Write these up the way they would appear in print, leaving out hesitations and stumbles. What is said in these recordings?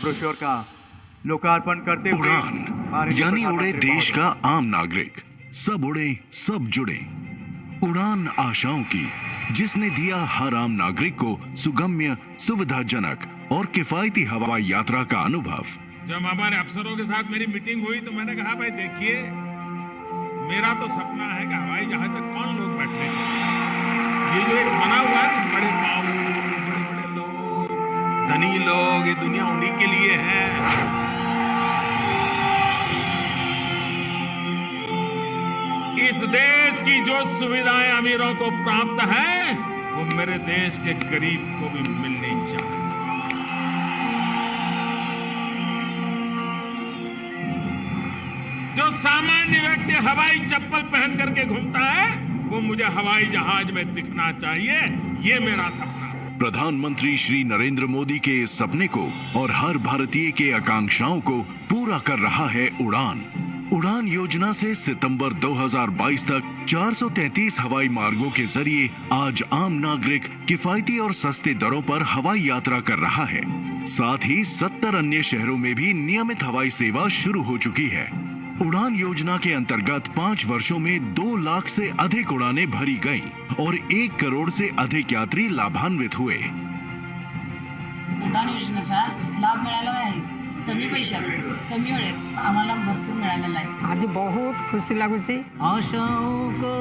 Brochure का लोकार्पण करते हुए उड़ान यानी उड़े देश का आम नागरिक, सब उड़े सब जुड़े। उड़ान आशाओं की, जिसने दिया हर आम नागरिक को सुगम्य, सुविधाजनक और किफायती हवाई यात्रा का अनुभव। जब हमारे अफसरों के साथ मेरी मीटिंग हुई तो मैंने कहा भाई देखिए, मेरा तो सपना है कि हवाई जहाज में कौन लोग बैठने, ये जो एक बना हुआ है बड़े पाऊ, बड़े बड़े लोग, धनी लोग, ये दुनिया उन्हीं के लिए है। इस देश की जो सुविधाएं अमीरों को प्राप्त है वो मेरे देश के गरीब को भी मिलनी चाहिए। जो सामान्य व्यक्ति हवाई चप्पल पहन करके घूमता है वो मुझे हवाई जहाज में दिखना चाहिए, ये मेरा सपना है। प्रधानमंत्री श्री नरेंद्र मोदी के इस सपने को और हर भारतीय के आकांक्षाओं को पूरा कर रहा है उड़ान। उड़ान योजना से सितंबर 2022 तक 433 हवाई मार्गों के जरिए आज आम नागरिक किफायती और सस्ते दरों पर हवाई यात्रा कर रहा है। साथ ही 70 अन्य शहरों में भी नियमित हवाई सेवा शुरू हो चुकी है। उड़ान योजना के अंतर्गत 5 वर्षों में 2 लाख से अधिक उड़ानें भरी गईं और 1 करोड़ से अधिक यात्री लाभान्वित हुए। उडान योजनेचा लाभ मिळाला आहे, कमी पैशात कमी वेळेत आम्हाला भरपूर मिळालेला आहे। आज बहुत खुशी लगुची। आशाओं को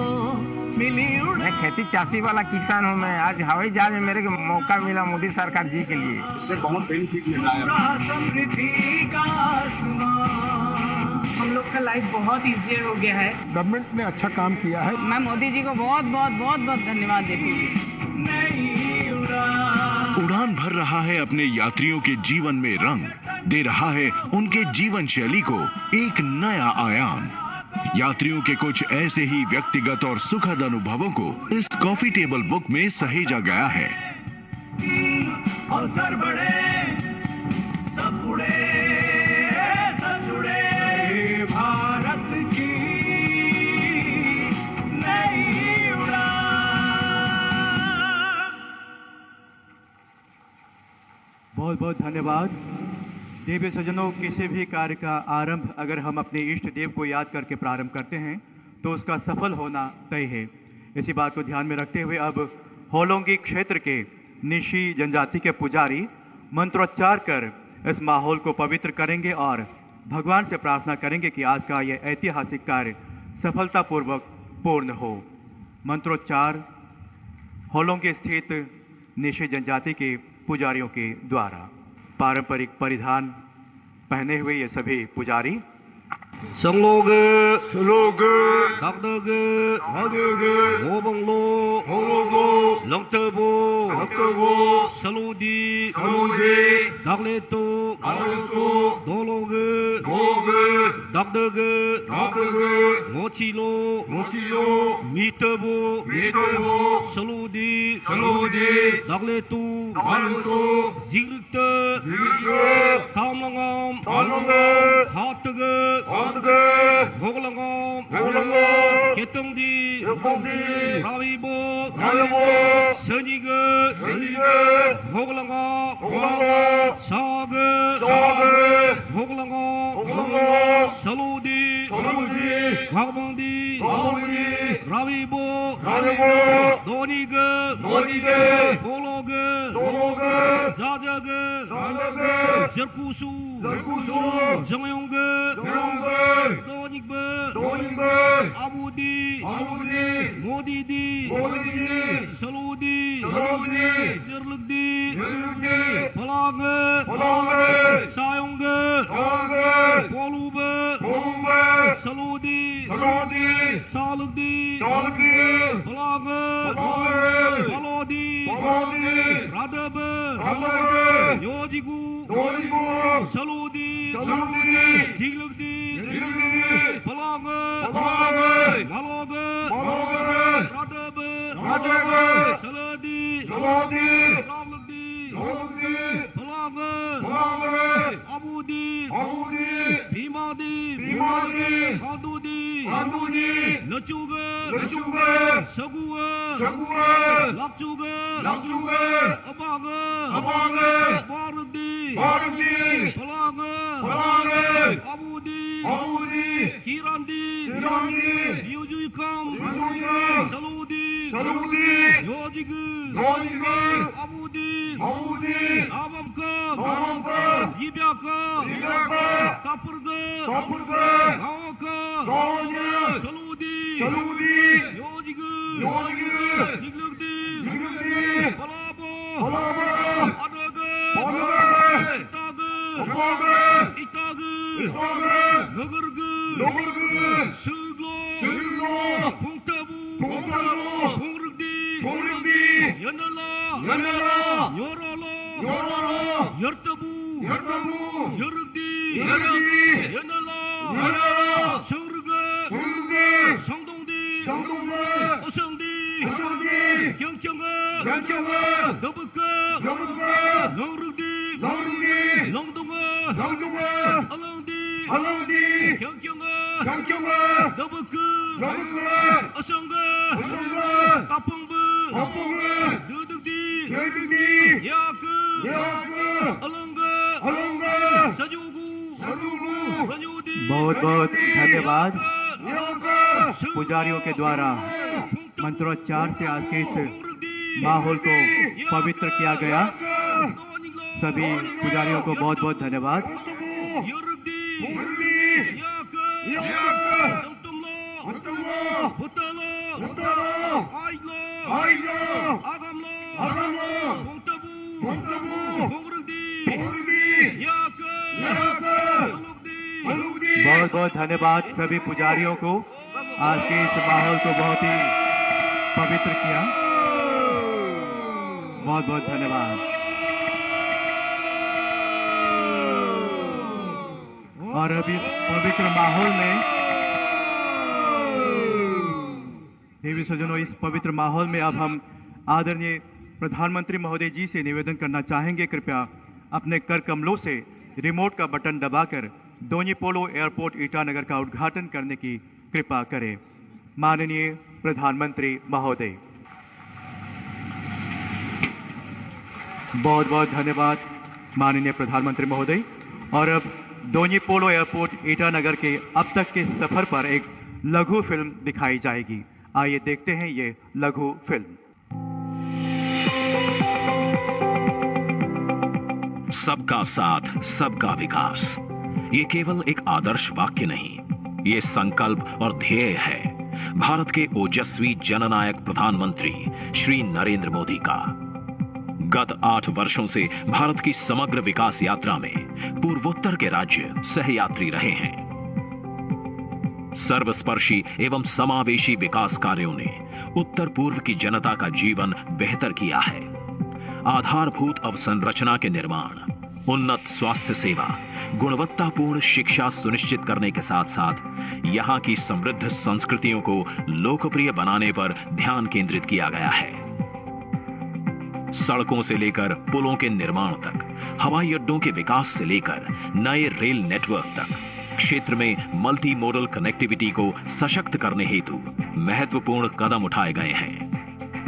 मिली उड़ान। मैं खेती चासी वाला किसान हूँ। मैं आज हवाई जहाज में मेरे को मौका मिला मोदी सरकार जी के लिए, इससे बहुत बेनिफिट मिल रहा है। समृद्धि का आसमान, हम लोग का लाइफ बहुत इजी हो गया है। गवर्नमेंट ने अच्छा काम किया है। मैं मोदी जी को बहुत बहुत बहुत बहुत धन्यवाद देती हूँ। नई उड़ान उड़ान भर रहा है अपने यात्रियों के जीवन में रंग, दे रहा है उनके जीवन शैली को एक नया आयाम। यात्रियों के कुछ ऐसे ही व्यक्तिगत और सुखद अनुभवों को इस कॉफी टेबल बुक में सहेजा गया है। अवसर बढ़े, सब उड़े, सब जुड़े, भारत की नई उड़ान। बहुत बहुत धन्यवाद। देवी सज्जनों, किसी भी कार्य का आरंभ अगर हम अपने इष्ट देव को याद करके प्रारंभ करते हैं तो उसका सफल होना तय है। इसी बात को ध्यान में रखते हुए अब होलोंगी क्षेत्र के निशी जनजाति के पुजारी मंत्रोच्चार कर इस माहौल को पवित्र करेंगे और भगवान से प्रार्थना करेंगे कि आज का यह ऐतिहासिक कार्य सफलतापूर्वक पूर्ण हो। मंत्रोच्चार होलोंगी स्थित निशी जनजाति के पुजारियों के द्वारा। पारंपरिक परिधान पहने हुए ये सभी पुजारी संलोग दागदग ओबंगलो लंगतबो सलूदी दागलेतो दोलोग दागदग मोचिलो मीतबो सलूदी दागलेतो जिगृत तामलंगम हातग Hoglangom, Ketungdi, Ravibo, Seniga, Hoglangom, Saga, Hoglangom, Saludi, Wagmandi, Ravibo, Doniga, Hologa, Zajaga, Jerkusu, Zangayonga, Donigba, Abudi, Modidi, Saludi, Jerlugdi, Palanga, Sayonga, Poluba, Saludi, Salugdi, Palanga, Palodi, Radaba, Yojigu, Saludi, Jiglugdi, Palanga, Maloga, Radaba, Saladi, Ramlugdi, Palanga, Abudi, Bhimadi, Handudi, Lachuga, Sagua, Lapchuga, Abaga, Barugdi, Pelaga, Abudi, Kirandi, Yujukam, Saludi, Yojigu, Abudi, Abamka, Yibyaka, Tapurga, Gawaka, Saludi, Yojigu, Jiglugdi, Palabo, Adaga, Itagu, Nagurgu, Suglo, Puntabu, Pungrugdi, Yanala, Yorolo, Yartabu, Yarugdi, Yanala, Surga, Sangdongdi, Osangdi, Kyangkyanga, Dabuka, Longrugdi, Longdonga, Alongdi, Kyangkyanga, Dabuka, Asanga, Tapungbu, Dudugdi, Yaku, Alonga, Sajugu, Ranyudi, बहुत बहुत धन्यवाद। पुजारियों के द्वारा मंत्रोच्चार से आज के इस माहौल को पवित्र किया गया। सभी पुजारियों को बहुत बहुत धन्यवाद। बहुत बहुत धन्यवाद सभी पुजारियों को, आज के इस माहौल को बहुत ही पवित्र किया। बहुत बहुत धन्यवाद। और अब इस पवित्र माहौल में देवी सज्जनों, इस पवित्र माहौल में अब हम आदरणीय प्रधानमंत्री महोदय जी से निवेदन करना चाहेंगे, कृपया अपने कर कमलों से रिमोट का बटन दबाकर दोन्यी पोलो एयरपोर्ट ईटानगर का उद्घाटन करने की कृपा करें। माननीय प्रधानमंत्री महोदय। बहुत बहुत धन्यवाद माननीय प्रधानमंत्री महोदय। और अब दोन्यी पोलो एयरपोर्ट ईटानगर के अब तक के सफर पर एक लघु फिल्म दिखाई जाएगी। आइए देखते हैं ये लघु फिल्म। सबका साथ, सबका विकास, ये केवल एक आदर्श वाक्य नहीं, ये संकल्प और ध्येय है भारत के ओजस्वी जननायक प्रधानमंत्री श्री नरेंद्र मोदी का। गत 8 वर्षों से भारत की समग्र विकास यात्रा में पूर्वोत्तर के राज्य सहयात्री रहे हैं। सर्वस्पर्शी एवं समावेशी विकास कार्यों ने उत्तर पूर्व की जनता का जीवन बेहतर किया है। आधारभूत अवसंरचना के निर्माण, उन्नत स्वास्थ्य सेवा, गुणवत्तापूर्ण शिक्षा सुनिश्चित करने के साथ साथ यहां की समृद्ध संस्कृतियों को लोकप्रिय बनाने पर ध्यान केंद्रित किया गया है। सड़कों से लेकर पुलों के निर्माण तक, हवाई अड्डों के विकास से लेकर नए रेल नेटवर्क तक, क्षेत्र में मल्टी मोडल कनेक्टिविटी को सशक्त करने हेतु महत्वपूर्ण कदम उठाए गए हैं।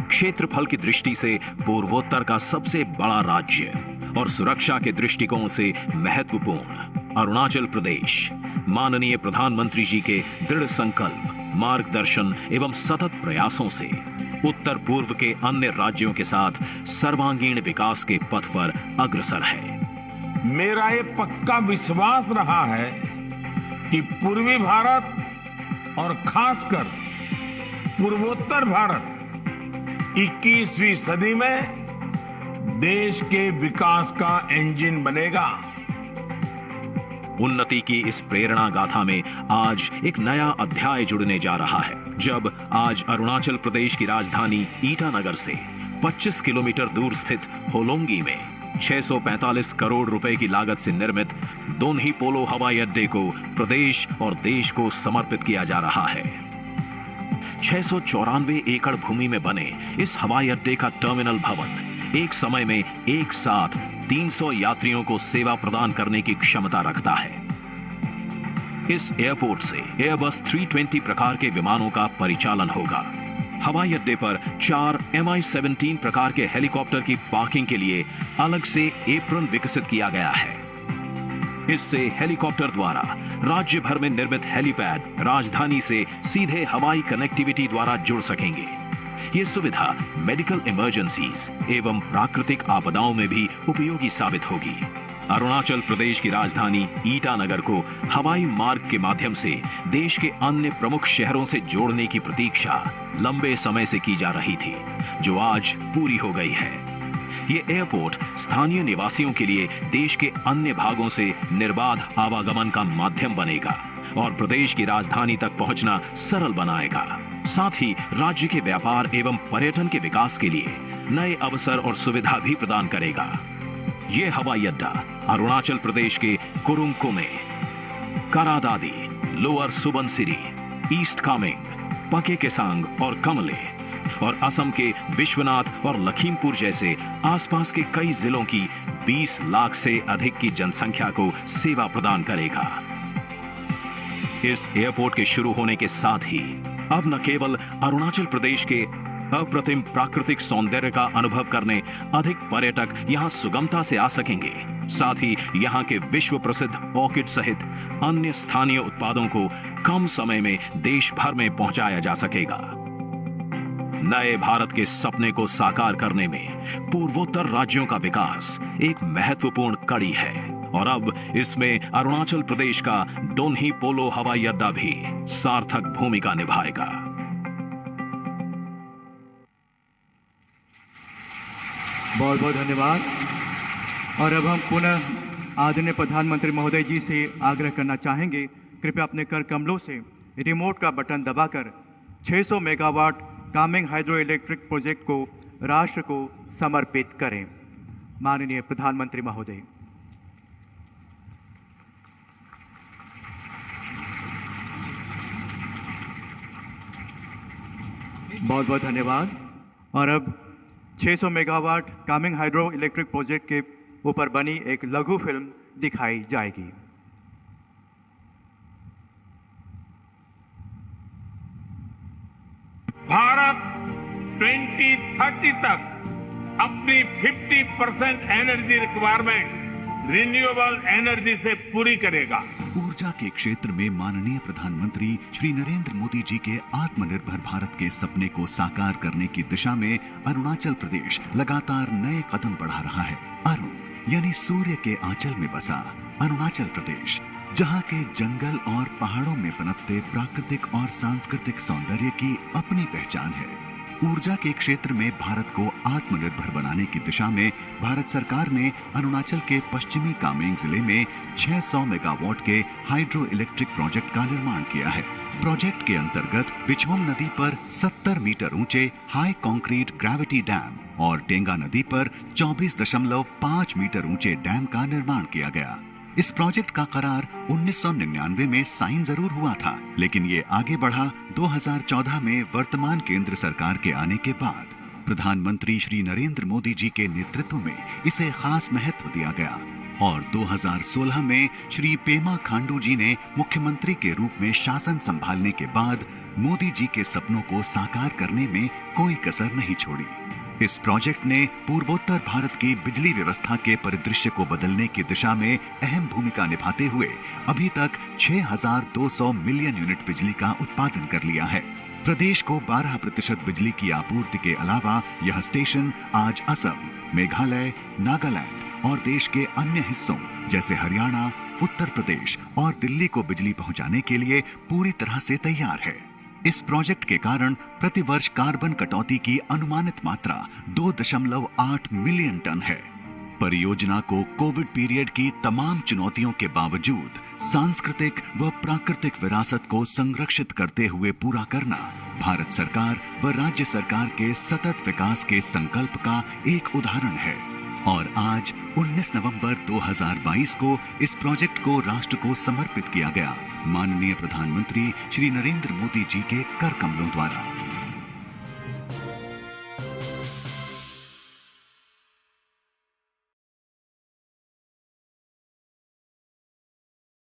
क्षेत्रफल की दृष्टि से पूर्वोत्तर का सबसे बड़ा राज्य और सुरक्षा के दृष्टिकोण से महत्वपूर्ण अरुणाचल प्रदेश माननीय प्रधानमंत्री जी के दृढ़ संकल्प, मार्गदर्शन एवं सतत प्रयासों से उत्तर पूर्व के अन्य राज्यों के साथ सर्वांगीण विकास के पथ पर अग्रसर है। मेरा ये पक्का विश्वास रहा है कि पूर्वी भारत और खासकर पूर्वोत्तर भारत 21वीं सदी में देश के विकास का इंजन बनेगा। उन्नति की इस प्रेरणा गाथा में आज एक नया अध्याय जुड़ने जा रहा है, जब आज अरुणाचल प्रदेश की राजधानी ईटानगर से 25 किलोमीटर दूर स्थित होलोंगी में 645 करोड़ रुपए की लागत से निर्मित दोन्ही पोलो हवाई अड्डे को प्रदेश और देश को समर्पित किया जा रहा है। 694 एकड़ भूमि में बने इस हवाई अड्डे का टर्मिनल भवन एक समय में एक साथ 300 यात्रियों को सेवा प्रदान करने की क्षमता रखता है। इस एयरपोर्ट से एयरबस 320 प्रकार के विमानों का परिचालन होगा। हवाई अड्डे पर 4 Mi-17 प्रकार के हेलीकॉप्टर की पार्किंग के लिए अलग से एप्रन विकसित किया गया है। इससे हेलीकॉप्टर द्वारा राज्य भर में निर्मित हेलीपैड राजधानी से सीधे हवाई कनेक्टिविटी द्वारा जुड़ सकेंगे। ये सुविधा मेडिकल इमरजेंसीज एवं प्राकृतिक आपदाओं में भी उपयोगी साबित होगी। अरुणाचल प्रदेश की राजधानी ईटानगर को हवाई मार्ग के माध्यम से देश के अन्य प्रमुख शहरों से जोड़ने की प्रतीक्षा लंबे समय से की जा रही थी, जो आज पूरी हो गई है। ये एयरपोर्ट स्थानीय निवासियों के लिए देश के अन्य भागों से निर्बाध आवागमन का माध्यम बनेगा और प्रदेश की राजधानी तक पहुंचना सरल बनाएगा। साथ ही राज्य के व्यापार एवं पर्यटन के विकास के लिए नए अवसर और सुविधा भी प्रदान करेगा। ये हवाई अड्डा अरुणाचल प्रदेश के कुरुंग कुमे, करादादी, लोअर सुबनसिरी, ईस्ट कामेंग, पके केसांग और कमले और असम के विश्वनाथ और लखीमपुर जैसे आसपास के कई जिलों की 20 लाख से अधिक की जनसंख्या को सेवा प्रदान करेगा। इस एयरपोर्ट के शुरू होने के साथ ही अब न केवल अरुणाचल प्रदेश के अप्रतिम प्राकृतिक सौंदर्य का अनुभव करने अधिक पर्यटक यहां सुगमता से आ सकेंगे, साथ ही यहां के विश्व प्रसिद्ध ऑर्किड सहित अन्य स्थानीय उत्पादों को कम समय में देश भर में पहुंचाया जा सकेगा। नए भारत के सपने को साकार करने में पूर्वोत्तर राज्यों का विकास एक महत्वपूर्ण कड़ी है और अब इसमें अरुणाचल प्रदेश का डोन्ही पोलो हवाई अड्डा भी सार्थक भूमिका निभाएगा। बहुत बहुत धन्यवाद। और अब हम पुनः आदरणीय प्रधानमंत्री महोदय जी से आग्रह करना चाहेंगे, कृपया अपने कर कमलों से रिमोट का बटन दबाकर 600 megawatt Kameng hydro electric project को राष्ट्र को समर्पित करें। माननीय प्रधानमंत्री महोदय। बहुत बहुत धन्यवाद। और अब 600 megawatt Kameng hydro electric project के ऊपर बनी एक लघु फिल्म दिखाई जाएगी। भारत 2030 तक अपनी 50% एनर्जी रिक्वायरमेंट रिन्यूएबल एनर्जी से पूरी करेगा। ऊर्जा के क्षेत्र में माननीय प्रधानमंत्री श्री नरेंद्र मोदी जी के आत्मनिर्भर भारत के सपने को साकार करने की दिशा में अरुणाचल प्रदेश लगातार नए कदम बढ़ा रहा है। अरुण यानी सूर्य के आंचल में बसा अरुणाचल प्रदेश, जहां के जंगल और पहाड़ों में पनपते प्राकृतिक और सांस्कृतिक सौंदर्य की अपनी पहचान है। ऊर्जा के क्षेत्र में भारत को आत्मनिर्भर बनाने की दिशा में भारत सरकार ने अरुणाचल के पश्चिमी कामेंग जिले में 600 मेगावाट के हाइड्रो इलेक्ट्रिक प्रोजेक्ट का निर्माण किया है। प्रोजेक्ट के अंतर्गत बिछोंग नदी पर 70 मीटर ऊंचे हाई कंक्रीट ग्रेविटी डैम और टेंगा नदी पर 24.5 मीटर ऊंचे डैम का निर्माण किया गया। इस प्रोजेक्ट का करार 1999 में साइन जरूर हुआ था, लेकिन ये आगे बढ़ा 2014 में वर्तमान केंद्र सरकार के आने के बाद। प्रधानमंत्री श्री नरेंद्र मोदी जी के नेतृत्व में इसे खास महत्व दिया गया और 2016 में श्री पेमा खांडू जी ने मुख्यमंत्री के रूप में शासन संभालने के बाद मोदी जी के सपनों को साकार करने में कोई कसर नहीं छोड़ी। इस प्रोजेक्ट ने पूर्वोत्तर भारत की बिजली व्यवस्था के परिदृश्य को बदलने की दिशा में अहम भूमिका निभाते हुए अभी तक 6,200 मिलियन यूनिट बिजली का उत्पादन कर लिया है। प्रदेश को 12% बिजली की आपूर्ति के अलावा यह स्टेशन आज असम, मेघालय, नागालैंड और देश के अन्य हिस्सों जैसे हरियाणा, उत्तर प्रदेश और दिल्ली को बिजली पहुंचाने के लिए पूरी तरह से तैयार है। इस प्रोजेक्ट के कारण प्रतिवर्ष कार्बन कटौती की अनुमानित मात्रा 2.8 मिलियन टन है। परियोजना को कोविड पीरियड की तमाम चुनौतियों के बावजूद सांस्कृतिक व प्राकृतिक विरासत को संरक्षित करते हुए पूरा करना भारत सरकार व राज्य सरकार के सतत विकास के संकल्प का एक उदाहरण है। और आज 19 नवंबर 2022 को इस प्रोजेक्ट को राष्ट्र को समर्पित किया गया माननीय प्रधानमंत्री श्री नरेंद्र मोदी जी के कर कमलों द्वारा।